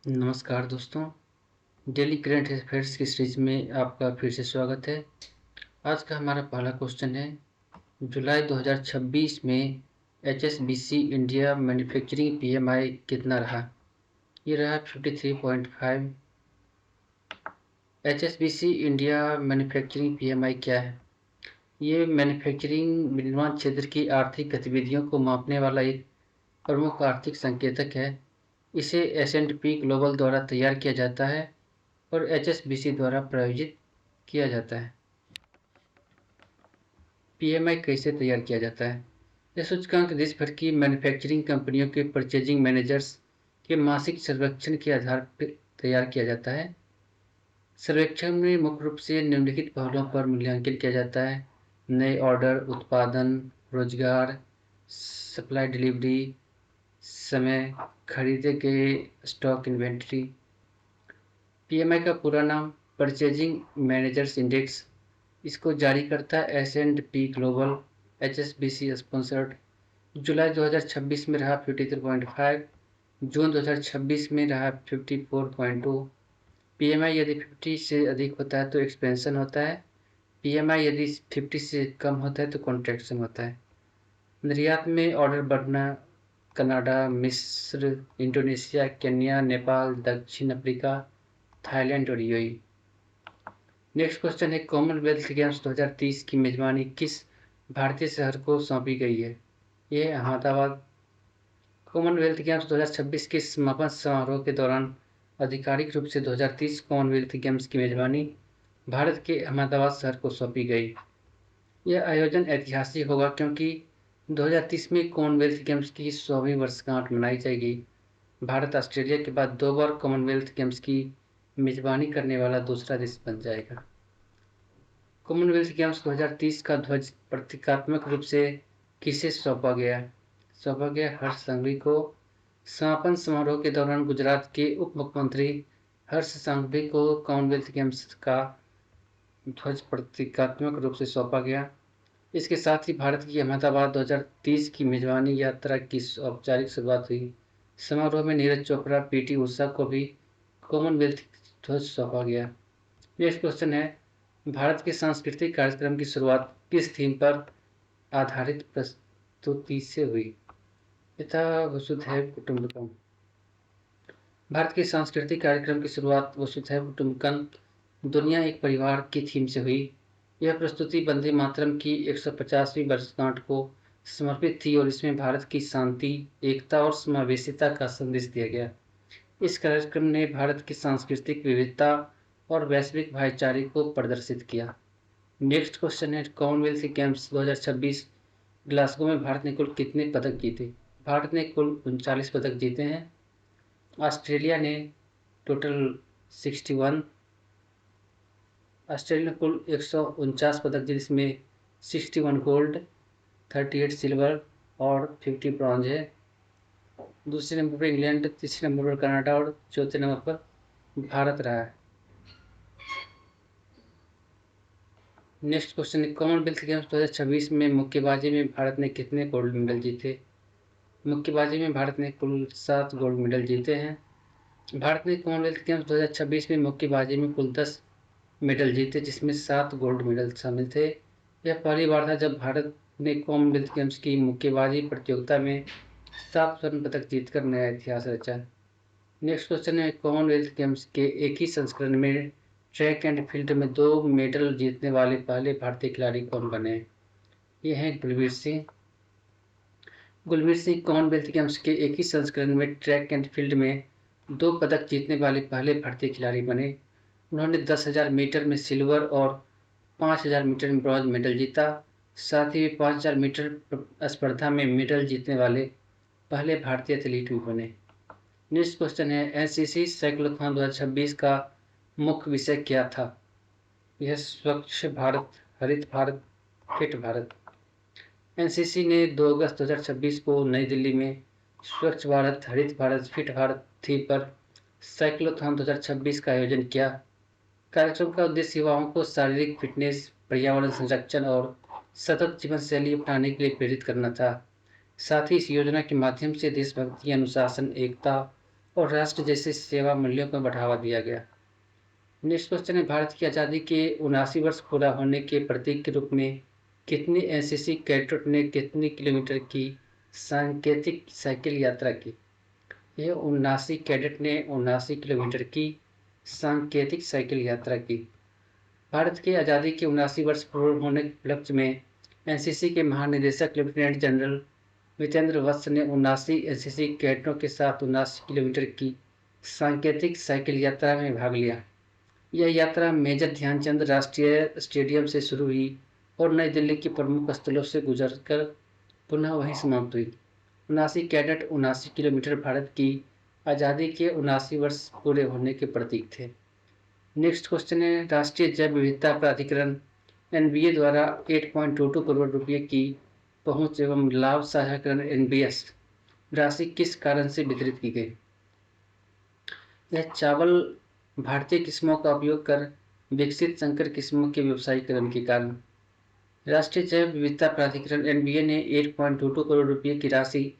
नमस्कार दोस्तों, daily current affairs की सीरीज में आपका फिर से स्वागत है। आज का हमारा पहला क्वेश्चन है, जुलाई 2026 में एचएसबीसी इंडिया मैन्युफैक्चरिंग पीएमआई कितना रहा? ये रहा 53.5। एचएसबीसी इंडिया मैन्युफैक्चरिंग पीएमआई क्या है? ये मैन्युफैक्चरिंग विनिर्माण क्षेत्र की आर्थिक गतिविधियों को मापने वाला एक प्रमुख आर्थिक संकेतक है। इसे एस&पी ग्लोबल द्वारा तैयार किया जाता है और एचएसबीसी द्वारा प्रायोजित किया जाता है। पीएमआई कैसे तैयार किया जाता है? यह सूचकांक देश भर की मैन्युफैक्चरिंग कंपनियों के परचेजिंग मैनेजर्स के मासिक सर्वेक्षण के आधार पर तैयार किया जाता है। सर्वेक्षण में मुख्य रूप से निम्नलिखित पहलुओं पर मूल्यांकन किया जाता है: नए ऑर्डर, उत्पादन, रोजगार, सप्लाई डिलीवरी समय, खरीदे गए स्टॉक इन्वेंट्री। पीएमआई का पूरा नाम परचेजिंग मैनेजर्स इंडेक्स। इसको जारी करता है एस&पी ग्लोबल। HSBC sponsored. जुलाई 2026 में रहा 53.5, जून 2026 में रहा 54.2। पीएमआई यदि 50 से अधिक होता है तो एक्सपेंशन होता है, पीएमआई यदि 50 से कम होता है तो कॉन्ट्रैक्शन होता है। निर्यात में ऑर्डर बढ़ना: कनाडा, मिस्र, इंडोनेशिया, केन्या, नेपाल, दक्षिण अफ्रीका, थाईलैंड और यूएई। नेक्स्ट क्वेश्चन है, कॉमनवेल्थ गेम्स 2030 की मेजबानी किस भारतीय शहर को सौंपी गई है? ये अहमदाबाद। कॉमनवेल्थ गेम्स 2026 के समापन समारोह के दौरान आधिकारिक रूप से 2030 कॉमनवेल्थ गेम्स की मेजबानी भारत के अहमदाबाद शहर को सौंपी गई। यह आयोजन ऐतिहासिक होगा क्योंकि 2030 में कॉमनवेल्थ गेम्स की 100वीं वर्षगांठ मनाई जाएगी। भारत ऑस्ट्रेलिया के बाद 2 बार कॉमनवेल्थ गेम्स की मेजबानी करने वाला दूसरा देश बन जाएगा। कॉमनवेल्थ गेम्स 2030 का ध्वज प्रतीकात्मक रूप से किसे सौंपा गया? हर्ष संघवी को। समापन समारोह के दौरान गुजरात के उप मुख्यमंत्री हर्ष संघवी को कॉमनवेल्थ गेम्स का ध्वज प्रतीकात्मक रूप से सौंपा गया। इसके साथ ही भारत की अहमदाबाद 2030 की मेजबानी यात्रा की औपचारिक शुरुआत हुई। समारोह में नीरज चोपड़ा, पीटी उषा को भी कॉमनवेल्थ ध्वज सौंपा गया। नेक्स्ट क्वेश्चन है, भारत के सांस्कृतिक कार्यक्रम की शुरुआत किस थीम पर आधारित प्रस्तुति से हुई? यथा वसुधैव कुटुंबकम। भारत के सांस्कृतिक कार्यक्रम की शुरुआत वसुधैव कुटुंबकम, दुनिया एक परिवार की थीम से हुई। यह प्रस्तुति वंदे मातरम की 150वीं वर्षगांठ को समर्पित थी और इसमें भारत की शांति, एकता और समावेशिता का संदेश दिया गया। इस कार्यक्रम ने भारत की सांस्कृतिक विविधता और वैश्विक भाईचारे को प्रदर्शित किया। नेक्स्ट क्वेश्चन है, कॉमनवेल्थ गेम्स 2026 ग्लासगो में भारत ने कुल कितने पदक जीते? भारत ने कुल 39 पदक जीते हैं। ऑस्ट्रेलिया ने टोटल 61। ऑस्ट्रेलिया ने कुल 149 पदक जीते, जिसमें 61 गोल्ड, 38 सिल्वर और 50 ब्रॉन्ज है। दूसरे नंबर पर इंग्लैंड, तीसरे नंबर पर कनाडा और चौथे नंबर पर भारत रहा है। नेक्स्ट क्वेश्चन है, कॉमनवेल्थ गेम्स 2026 में मुक्केबाजी में भारत ने कितने गोल्ड मेडल जीते? मुक्केबाजी में भारत ने कुल 7 गोल्ड मेडल जीते हैं। भारत ने कॉमनवेल्थ गेम्स 2026 में मुक्केबाजी में कुल 10 मेडल जीते, जिसमें 7 गोल्ड मेडल शामिल थे। यह पहली बार था जब भारत ने कॉमनवेल्थ गेम्स की मुक्केबाजी प्रतियोगिता में 7 स्वर्ण पदक जीतकर नया इतिहास रचा। नेक्स्ट क्वेश्चन है, कॉमनवेल्थ गेम्स के एक ही संस्करण में ट्रैक एंड फील्ड में 2 मेडल जीतने वाले पहले भारतीय खिलाड़ी कौन बने? ये हैं गुलबीर सिंह। गुलबीर सिंह कॉमनवेल्थ गेम्स के एक ही संस्करण में ट्रैक एंड फील्ड में 2 पदक जीतने वाले पहले भारतीय खिलाड़ी बने। उन्होंने 10,000 मीटर में सिल्वर और 5,000 मीटर में ब्रॉन्ज मेडल जीता। साथ ही 5,000 मीटर स्पर्धा में मेडल जीतने वाले पहले भारतीय एथलीट भी बने। नेक्स्ट क्वेश्चन है, एनसीसी साइक्लोथॉन 2026 का मुख्य विषय क्या था? यह स्वच्छ भारत, हरित भारत, फिट भारत। एनसीसी ने 2 अगस्त 2026 को नई दिल्ली में स्वच्छ भारत, हरित भारत, फिट भारत थीम पर साइक्लोथॉन 2026 का आयोजन किया। कार्यक्रम का उद्देश्य युवाओं को शारीरिक फिटनेस, पर्यावरण संरक्षण और सतत जीवन शैली अपनाने के लिए प्रेरित करना था। साथ ही इस योजना के माध्यम से देशभक्ति, अनुशासन, एकता और राष्ट्र जैसे सेवा मूल्यों को बढ़ावा दिया गया। नेक्स्ट क्वेश्चन है, भारत की आज़ादी के 79 वर्ष पूरा होने के प्रतीक के रूप में कितने एनसीसी कैडेट ने कितने किलोमीटर की सांकेतिक साइकिल यात्रा की? यह 79 कैडेट ने 79 किलोमीटर की सांकेतिक साइकिल यात्रा की। भारत की आज़ादी के 79 वर्ष पूर्ण होने के उपलक्ष्य में एनसीसी के महानिदेशक लेफ्टिनेंट जनरल वितेंद्र वत्स ने 79 एनसीसी कैडेटों के साथ 79 किलोमीटर की सांकेतिक साइकिल यात्रा में भाग लिया। यह यात्रा मेजर ध्यानचंद राष्ट्रीय स्टेडियम से शुरू हुई और नई दिल्ली के प्रमुख स्थलों से गुजरकर पुनः वहीं समाप्त हुई। 79 कैडेट 79 किलोमीटर भारत की आज़ादी के 79 वर्ष पूरे होने के प्रतीक थे। नेक्स्ट क्वेश्चन है, राष्ट्रीय जैव विविधता प्राधिकरण एनबीए द्वारा 8.22 करोड़ रुपये की पहुंच एवं लाभ साझाकरण एनबीएस राशि किस कारण से वितरित की गई? यह चावल भारतीय किस्मों का उपयोग कर विकसित संकर किस्मों के व्यवसायीकरण के कारण। राष्ट्रीय जैव विविधता प्राधिकरण एनबीए ने 8.22 करोड़ रुपये की राशि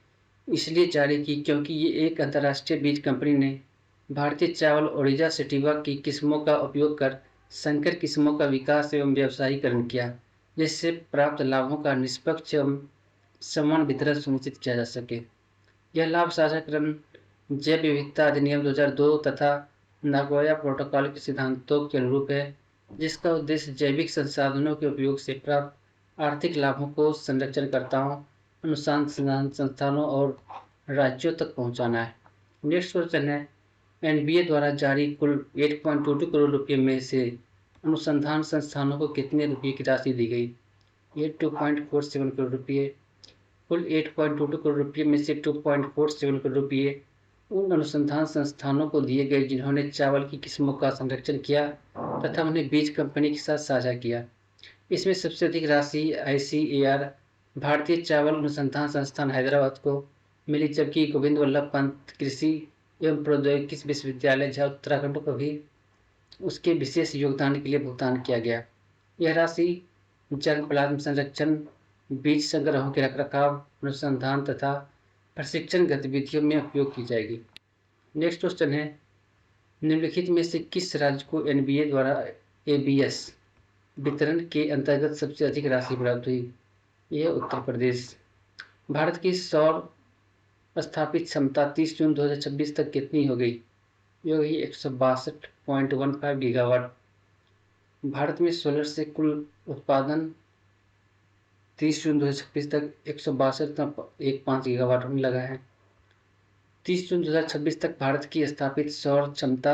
इसलिए जारी की क्योंकि ये एक अंतर्राष्ट्रीय बीज कंपनी ने भारतीय चावल ओरिजा सेटिवा की किस्मों का उपयोग कर संकर किस्मों का विकास एवं व्यवसायीकरण किया, जिससे प्राप्त लाभों का निष्पक्ष एवं समान वितरण सुनिश्चित किया जा सके। यह लाभ साझाकरण जैव विविधता अधिनियम 2002 तथा नागोया प्रोटोकॉल के सिद्धांतों के अनुरूप है, जिसका उद्देश्य जैविक संसाधनों के उपयोग से प्राप्त आर्थिक लाभों को संरक्षणकर्ताओं, अनुसंधान संस्थानों और राज्यों तक पहुंचाना है। नेक्स्ट क्वेश्चन है, एनबीए द्वारा जारी कुल 8.22 करोड़ रुपये में से अनुसंधान संस्थानों को कितने रुपये की राशि दी गई? ये 2.47 करोड़ रुपये। कुल 8.22 करोड़ रुपये में से 2.47 करोड़ रुपये उन अनुसंधान संस्थानों को दिए गए जिन्होंने चावल की किस्मों का संरक्षण किया तथा उन्हें बीज कंपनी के साथ साझा किया। इसमें सबसे अधिक राशि आईसीएआर भारतीय चावल अनुसंधान संस्थान हैदराबाद को मिली, जबकि गोविंद वल्लभ पंत कृषि एवं प्रौद्योगिकी विश्वविद्यालय जहाँ उत्तराखंड को भी उसके विशेष योगदान के लिए भुगतान किया गया। यह राशि जल प्लाज्म संरक्षण, बीज संग्रहों के रखरखाव, अनुसंधान तथा प्रशिक्षण गतिविधियों में उपयोग की जाएगी। नेक्स्ट क्वेश्चन है, निम्नलिखित में से किस राज्य को एनबीए द्वारा एबीएस वितरण के अंतर्गत सबसे अधिक राशि प्राप्त हुई? यह उत्तर प्रदेश। भारत की सौर स्थापित क्षमता 30 जून 2026 तक कितनी हो गई? यह हुई 162.15 गीगावाट। भारत में सोलर से कुल उत्पादन 30 जून 2026 तक 162.15 गीगावाट होने लगा है। 30 जून 2026 तक भारत की स्थापित सौर क्षमता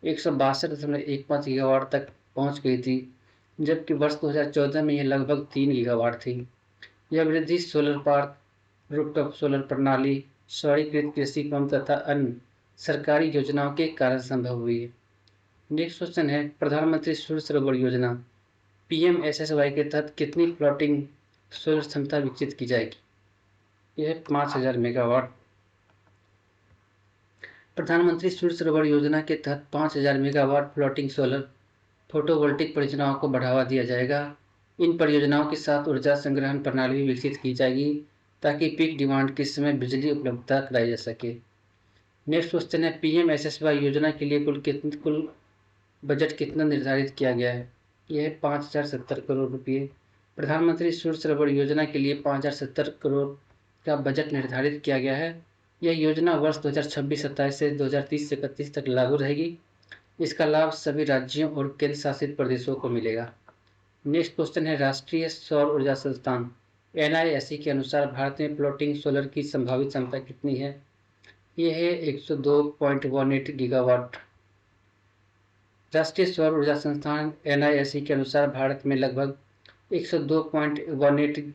162.15 गीगावाट तक पहुंच गई थी, जबकि वर्ष 2014 में यह लगभग 3 गीगावाट थी। यह वृद्धि सोलर पार्क, रूफटॉप सोलर प्रणाली, सौरीकृत कृषि पंप तथा अन्य सरकारी योजनाओं के कारण संभव हुई है। नेक्स्ट क्वेश्चन है, प्रधानमंत्री सूर्य सरोवर योजना पीएमएसएसवाई के तहत कितनी फ्लोटिंग सोलर क्षमता विकसित की जाएगी? यह 5000 मेगावाट। प्रधानमंत्री सूर्य सरोवर योजना के तहत 5000 मेगावाट फ्लोटिंग सोलर फोटोवोल्टिक परियोजनाओं को बढ़ावा दिया जाएगा। इन परियोजनाओं के साथ ऊर्जा संग्रहण प्रणाली भी विकसित की जाएगी ताकि पीक डिमांड के समय बिजली उपलब्धता कराई जा सके। नेक्स्ट क्वेश्चन है, पीएमएसएसवाई योजना के लिए कुल बजट कितना निर्धारित किया गया है? यह है 5070 करोड़ रुपये। प्रधानमंत्री सूर्य सरोवर योजना के लिए 5070 करोड़ का बजट निर्धारित किया गया है। यह योजना वर्ष 2026-27 से 2030-31 तक लागू रहेगी। इसका लाभ सभी राज्यों और केंद्र शासित प्रदेशों को मिलेगा। नेक्स्ट क्वेश्चन है, राष्ट्रीय सौर ऊर्जा संस्थान एनआईएसई के अनुसार भारत में फ्लोटिंग सोलर की संभावित क्षमता कितनी है? यह है 102.18 गीगावाट। राष्ट्रीय सौर ऊर्जा संस्थान एनआईएसई के अनुसार भारत में लगभग 102.18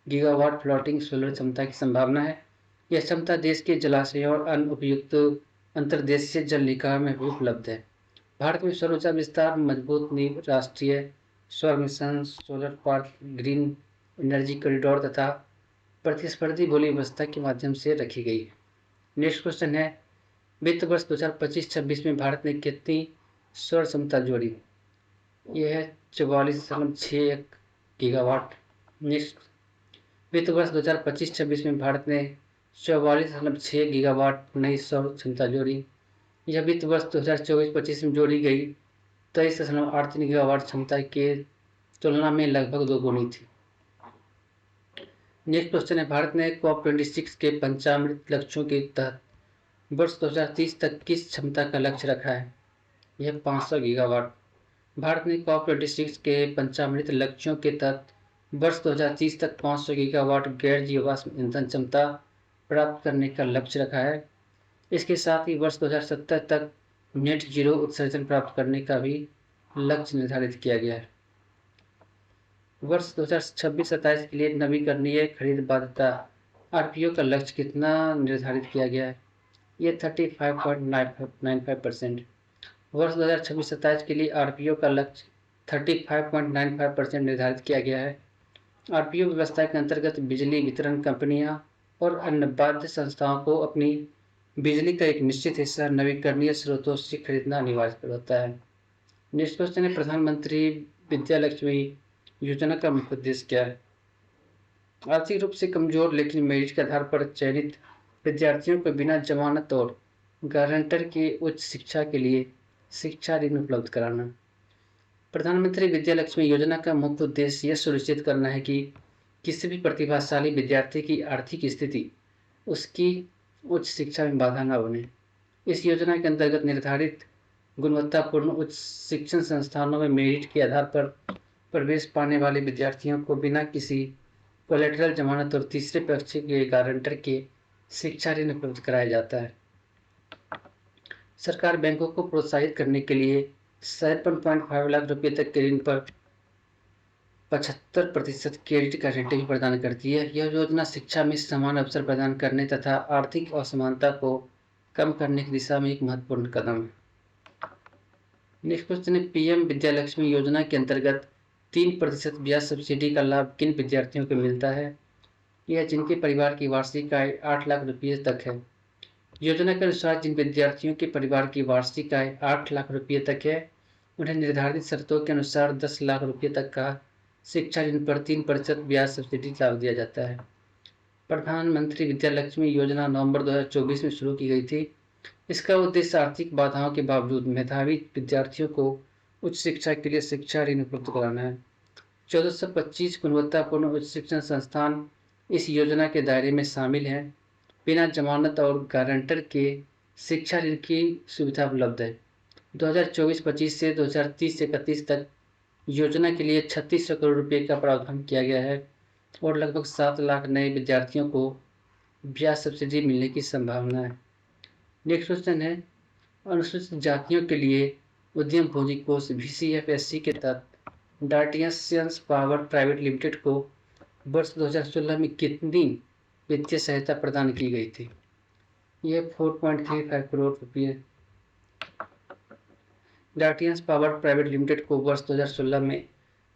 गीगावाट फ्लोटिंग सोलर क्षमता की संभावना है। यह क्षमता देश के जलाशयों और अन्य उपयुक्त अंतर्देशीय जल निकायों में भी उपलब्ध है। भारत में सौर ऊर्जा विस्तार मजबूत नींव राष्ट्रीय सौर mission, solar park, green energy corridor तथा प्रतिस्पर्धी बोली व्यवस्था के माध्यम से रखी गई है। नेक्स्ट क्वेश्चन है, वित्त वर्ष 2025-26 में भारत ने कितनी सौर क्षमता जोड़ी? यह है 44.61 गीगावाट। नेक्स्ट, वित्त वर्ष 2025-26 में भारत ने 44.6 गीगावाट नई सौर क्षमता जोड़ी। यह वित्त वर्ष 2024-25 में जोड़ी गई 23.83 गीगावाट क्षमता के तुलना में लगभग दोगुनी थी। नेक्स्ट क्वेश्चन है, भारत ने COP26 के पंचामृत लक्ष्यों के तहत वर्ष 2030 तक किस क्षमता का लक्ष्य रखा है? यह 500 गीगावाट। भारत ने COP26 के पंचामृत लक्ष्यों के तहत वर्ष 2030 तक 500 गीगावाट गैर जीवाश्म ईंधन क्षमता प्राप्त करने का लक्ष्य रखा है। इसके साथ ही वर्ष 2070 तक नेट जीरो उत्सर्जन प्राप्त करने का भी लक्ष्य निर्धारित किया गया है। वर्ष 2026-27 के लिए नवीकरणीय खरीद बाध्यता RPO का लक्ष्य कितना निर्धारित किया गया है? ये 35.95%। वर्ष 2026-27 के लिए RPO का लक्ष्य 35.95% निर्धारित किया गया है। RPO व्यवस्था के अंतर्गत बिजली वितरण कंपनियां और अन्य बाध्य संस्थाओं को अपनी बिजली का एक निश्चित हिस्सा नवीकरणीय स्रोतों से खरीदना अनिवार्य होता है। नेक्स्ट क्वेश्चन है, प्रधानमंत्री विद्यालक्ष्मी योजना का मुख्य उद्देश्य क्या है? आर्थिक रूप से कमजोर लेकिन मेरिट के आधार पर चयनित विद्यार्थियों को बिना जमानत और गारंटर के उच्च शिक्षा के लिए शिक्षा ऋण उपलब्ध कराना। प्रधानमंत्री विद्यालक्ष्मी योजना का मुख्य उद्देश्य यह सुनिश्चित करना है कि किसी भी प्रतिभाशाली विद्यार्थी की आर्थिक स्थिति उसकी उच्च शिक्षा में बाधा न बने। इस योजना के अंतर्गत निर्धारित गुणवत्तापूर्ण उच्च शिक्षण संस्थानों में मेरिट के आधार पर प्रवेश पाने वाले विद्यार्थियों को बिना किसी कोलेटरल जमानत और तीसरे पक्ष के गारंटर के शिक्षा ऋण उपलब्ध कराया जाता है। सरकार बैंकों को प्रोत्साहित करने के लिए 57.5 लाख रुपए तक के ऋण पर 75% क्रेडिट गारंटी भी प्रदान करती है। यह योजना शिक्षा में समान अवसर प्रदान करने तथा आर्थिक असमानता को कम करने की दिशा में एक महत्वपूर्ण कदम है। नेक्स्ट क्वेश्चन है, PM विद्यालक्ष्मी योजना के अंतर्गत 3% ब्याज सब्सिडी का लाभ किन विद्यार्थियों को मिलता है? यह जिनके परिवार की वार्षिक आय 8 लाख रुपये तक है। योजना के अनुसार जिन विद्यार्थियों के परिवार की वार्षिक आय 8 लाख रुपये तक है, उन्हें निर्धारित शर्तों के अनुसार 10 लाख रुपये तक का शिक्षा ऋण पर 3% ब्याज सब्सिडी लाभ दिया जाता है। प्रधानमंत्री विद्यालक्ष्मी योजना नवंबर 2024 में शुरू की गई थी। इसका उद्देश्य आर्थिक बाधाओं के बावजूद मेधावी विद्यार्थियों को उच्च शिक्षा के लिए शिक्षा ऋण उपलब्ध कराना है। 1425 गुणवत्तापूर्ण उच्च शिक्षण संस्थान इस योजना के दायरे में शामिल हैं। बिना जमानत और गारंटर के शिक्षा ऋण की सुविधा उपलब्ध है। 2024-25 से 2030-31 तक योजना के लिए 3600 करोड़ रुपए का प्रावधान किया गया है और लगभग 7 लाख नए विद्यार्थियों को ब्याज सब्सिडी मिलने की संभावना है। नेक्स्ट क्वेश्चन है, अनुसूचित जातियों के लिए उद्यम पूंजी कोष VCF-SC के तहत डार्टियंस पावर प्राइवेट लिमिटेड को वर्ष 2016 में कितनी वित्तीय सहायता प्रदान की गई थी? यह 4.35 करोड़ रुपये। डार्टियंस पावर प्राइवेट लिमिटेड को वर्ष 2016 में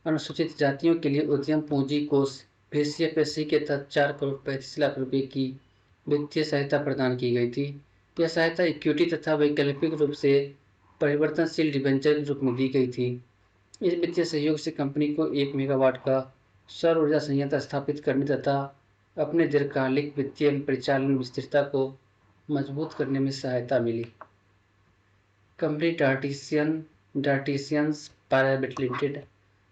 अनुसूचित जातियों के लिए उद्यम पूंजी कोष VCF-SC के तहत 4 करोड़ 35 लाख रुपये की वित्तीय सहायता प्रदान की गई थी। यह सहायता इक्विटी तथा वैकल्पिक रूप से परिवर्तनशील डिबेंचर के रूप में दी गई थी। इस वित्तीय सहयोग से कंपनी को 1 मेगावाट का सौर ऊर्जा संयंत्र स्थापित करने तथा अपने दीर्घकालिक वित्तीय परिचालन विस्तारता को मजबूत करने में सहायता मिली। कंपनी डार्टिशियंस प्राइवेट लिमिटेड,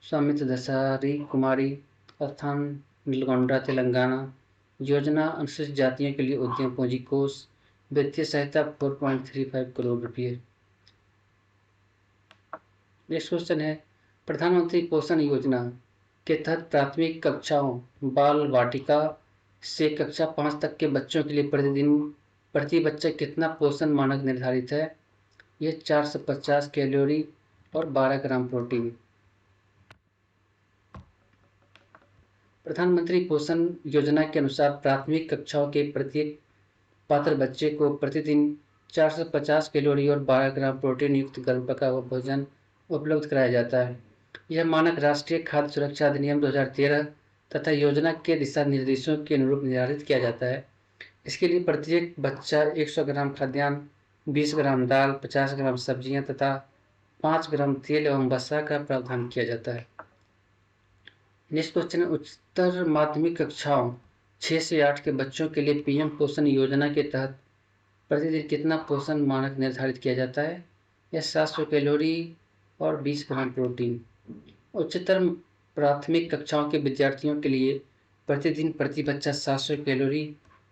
स्वामित्व दसारी कुमारी, स्थान नीलगोंडा तेलंगाना। योजना अनुसूचित जातियों के लिए उद्यम पूंजी कोष, वित्तीय सहायता 4.35 करोड़ रुपये। नेक्स्ट क्वेश्चन है, प्रधानमंत्री पोषण योजना के तहत प्राथमिक कक्षाओं बाल वाटिका से कक्षा 5 तक के बच्चों के लिए प्रतिदिन प्रति बच्चा कितना पोषण मानक निर्धारित है? यह 450 कैलोरी और 12 ग्राम प्रोटीन। प्रधानमंत्री पोषण योजना के अनुसार प्राथमिक कक्षाओं के प्रत्येक पात्र बच्चे को प्रतिदिन 450 कैलोरी और 12 ग्राम प्रोटीन युक्त गर्म पका हुआ भोजन उपलब्ध कराया जाता है। यह मानक राष्ट्रीय खाद्य सुरक्षा अधिनियम 2013 तथा योजना के दिशा निर्देशों के अनुरूप निर्धारित किया जाता है। इसके लिए प्रत्येक बच्चा 100 ग्राम खाद्यान्न, 20 ग्राम दाल, 50 ग्राम सब्जियां तथा 5 ग्राम तेल एवं वसा का प्रावधान किया जाता है। नेक्स्ट क्वेश्चन है, उच्चतर माध्यमिक कक्षाओं 6 से 8 के बच्चों के लिए पीएम पोषण योजना के तहत प्रतिदिन कितना पोषण मानक निर्धारित किया जाता है? यह 700 कैलोरी और 20 ग्राम प्रोटीन। उच्चतर प्राथमिक कक्षाओं के विद्यार्थियों के लिए प्रतिदिन प्रति बच्चा 700 कैलोरी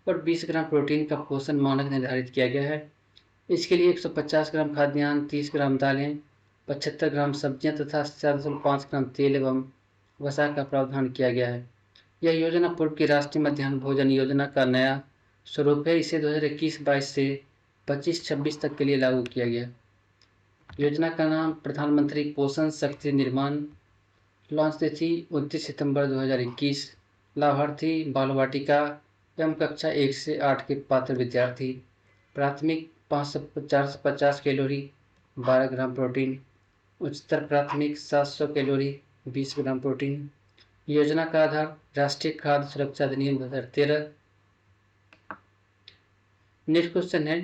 और 20 ग्राम प्रोटीन का पोषण मानक निर्धारित किया गया है। इसके लिए 150 ग्राम खाद्यान्न, 30 ग्राम दालें, 75 ग्राम सब्जियां तथा 4.5 ग्राम तेल एवं वसा का प्रावधान किया गया है। यह योजना पूर्व की राष्ट्रीय मध्याह्न भोजन योजना का नया स्वरूप है। इसे 2021-22 से 25-26 तक के लिए लागू किया गया। योजना का नाम प्रधानमंत्री पोषण शक्ति निर्माण। लॉन्च तिथि 29 सितंबर 2021। लाभार्थी बाल वाटिका एवं कक्षा 1 से 8 के पात्र विद्यार्थी। प्राथमिक 450 कैलोरी 12 ग्राम प्रोटीन। उच्चतर प्राथमिक 700 कैलोरी 20 ग्राम प्रोटीन। योजना का आधार राष्ट्रीय खाद्य सुरक्षा अधिनियम 2013। नेक्स्ट क्वेश्चन है,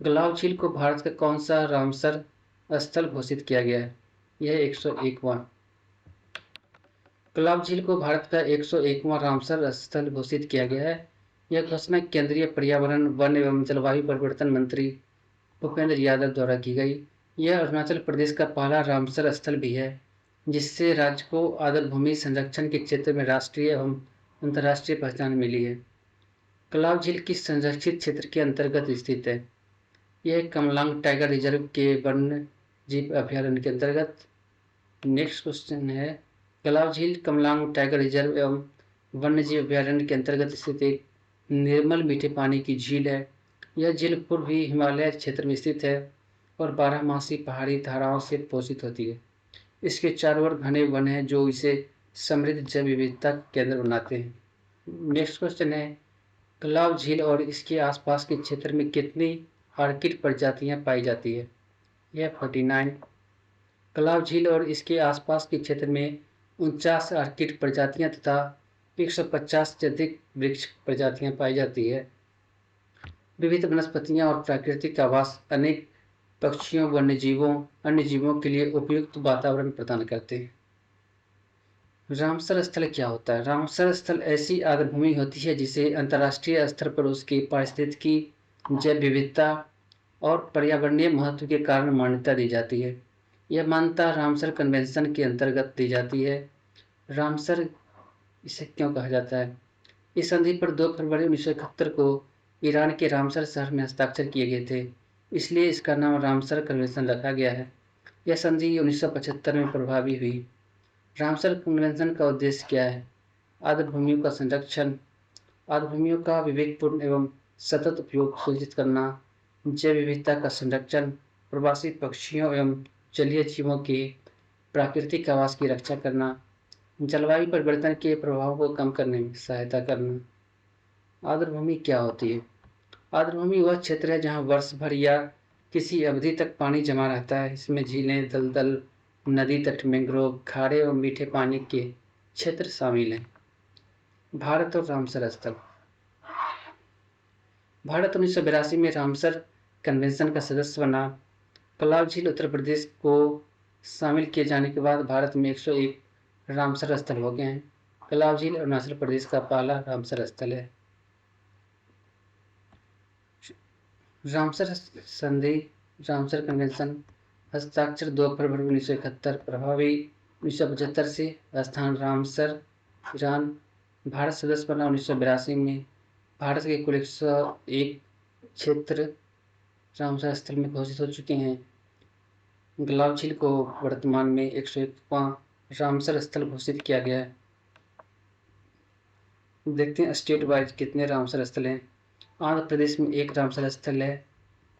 गुलाब झील को भारत का कौन सा रामसर स्थल घोषित किया गया है? यह 101वां। गुलाब झील को भारत का 101वां रामसर स्थल घोषित किया गया है। यह घोषणा केंद्रीय पर्यावरण, वन एवं जलवायु परिवर्तन मंत्री भूपेंद्र यादव द्वारा की गई। यह अरुणाचल प्रदेश का पहला रामसर स्थल भी है, जिससे राज्य को आर्द्र भूमि संरक्षण के क्षेत्र में राष्ट्रीय एवं अंतर्राष्ट्रीय पहचान मिली है। गुलाब झील किस संरक्षित क्षेत्र के अंतर्गत स्थित है? यह कमलांग टाइगर रिजर्व के वन्य जीव अभयारण्य के अंतर्गत। नेक्स्ट क्वेश्चन है, गुलाब झील कमलांग टाइगर रिजर्व एवं वन्य जीव अभयारण्य के अंतर्गत स्थित एक निर्मल मीठे पानी की झील है। यह झील पूर्वी हिमालय क्षेत्र में स्थित है और 12मासी पहाड़ी धाराओं से पोषित होती है। इसके चारों ओर घने वन हैं जो इसे समृद्ध जैव विविधता का केंद्र बनाते हैं। नेक्स्ट क्वेश्चन है, गुलाब झील और इसके आसपास के क्षेत्र में कितनी ऑर्किड प्रजातियां पाई जाती है? यह 49। गुलाब झील और इसके आसपास के क्षेत्र में 49 ऑर्किड प्रजातियां तथा 150 से अधिक वृक्ष प्रजातियां पाई जाती है। विविध वनस्पतियां और प्राकृतिक आवास अनेक पक्षियों, वन्यजीवों, अन्य जीवों के लिए उपयुक्त वातावरण प्रदान करते हैं। रामसर स्थल क्या होता है? रामसर स्थल ऐसी आर्द्रभूमि होती है जिसे अंतर्राष्ट्रीय स्तर पर उसकी पारिस्थितिकी, जैव विविधता और पर्यावरणीय महत्व के कारण मान्यता दी जाती है। यह मान्यता रामसर कन्वेंशन के अंतर्गत दी जाती है। रामसर इसे क्यों कहा जाता है? इस संधि पर 2 फरवरी 1971 को ईरान के रामसर शहर में हस्ताक्षर किए गए थे, इसलिए इसका नाम रामसर कन्वेंशन रखा गया है। यह संधि 1975 में प्रभावी हुई। रामसर कन्वेंशन का उद्देश्य क्या है? आर्द्रभूमियों का संरक्षण, आर्द्रभूमियों का विवेकपूर्ण एवं सतत उपयोग सुनिश्चित करना, जैव विविधता का संरक्षण, प्रवासी पक्षियों एवं जलीय जीवों के प्राकृतिक आवास की रक्षा करना, जलवायु परिवर्तन के प्रभाव को कम करने में सहायता करना। आर्द्रभूमि क्या होती है? आर्द्रभूमि वह क्षेत्र है जहाँ वर्ष भर या किसी अवधि तक पानी जमा रहता है। इसमें झीलें, दलदल, नदी तट, मैंग्रोव, खाड़े और मीठे पानी के क्षेत्र शामिल हैं। भारत और रामसर स्थल। भारत 1982 में रामसर कन्वेंशन का सदस्य बना। गुलाब झील उत्तर प्रदेश को शामिल किए जाने के बाद भारत में 101 रामसर स्थल हो गए हैं। गुलाब झील अरुणाचल प्रदेश का पहला रामसर स्थल है। रामसर संधि, रामसर कन्वेंशन, हस्ताक्षर 2 फरवरी 1971, प्रभावी 1975 से, स्थान रामसर, ईरान। भारत सदस्य बना 1982 में। भारत के कुल 101 क्षेत्र रामसर स्थल में घोषित हो चुके हैं। गुलाब झील को वर्तमान में 101वां रामसर स्थल घोषित किया गया है। देखते हैं स्टेट वाइज कितने रामसर स्थल हैं। आंध्र प्रदेश में 1 रामसर स्थल है,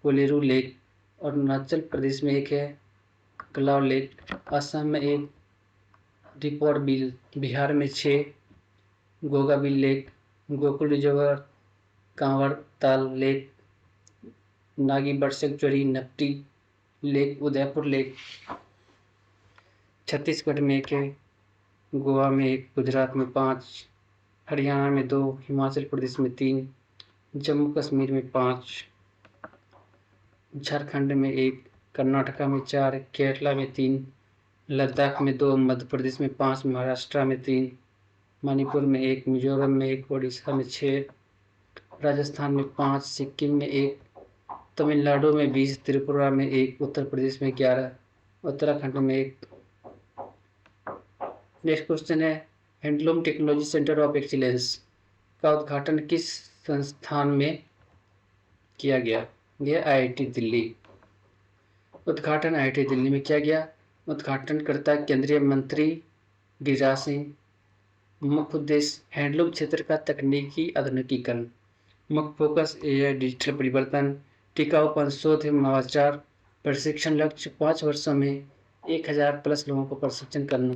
कोलेरू लेक। अरुणाचल प्रदेश में 1 है, कलाव लेक। असम में 1, दीपौर बिल। बिहार में 6, Gogabeel lake. Gokul reservoir, Kanwar Tal lake, Nagi bird sanctuary, Napti lake, Udaipur lake. Chhattisgarh में 1 है, गोवा में 1, गुजरात में 5, हरियाणा में 2, हिमाचल प्रदेश में 3, जम्मू कश्मीर में 5, झारखंड में 1, कर्नाटका में 4, केरला में 3, लद्दाख में 2, मध्य प्रदेश में 5, महाराष्ट्र में 3, मणिपुर में 1, मिजोरम में 1, उड़ीसा में 6, राजस्थान में 5, सिक्किम में 1, तमिलनाडु में 20, त्रिपुरा में 1, उत्तर प्रदेश में 11, उत्तराखंड में 1। नेक्स्ट क्वेश्चन है, handloom technology centre of excellence का उद्घाटन किस संस्थान में किया गया? यह IIT दिल्ली। उद्घाटन IIT दिल्ली में किया गया। उद्घाटनकर्ता केंद्रीय मंत्री गिरिराज सिंह। मुख्य उद्देश्य हैंडलूम क्षेत्र का तकनीकी आधुनिकीकरण। मुख्य फोकस AI डिजिटल परिवर्तन, टिकाऊपन, शोध एवं नवाचार। प्रशिक्षण लक्ष्य 5 वर्षों में 1000+ लोगों को प्रशिक्षण करना।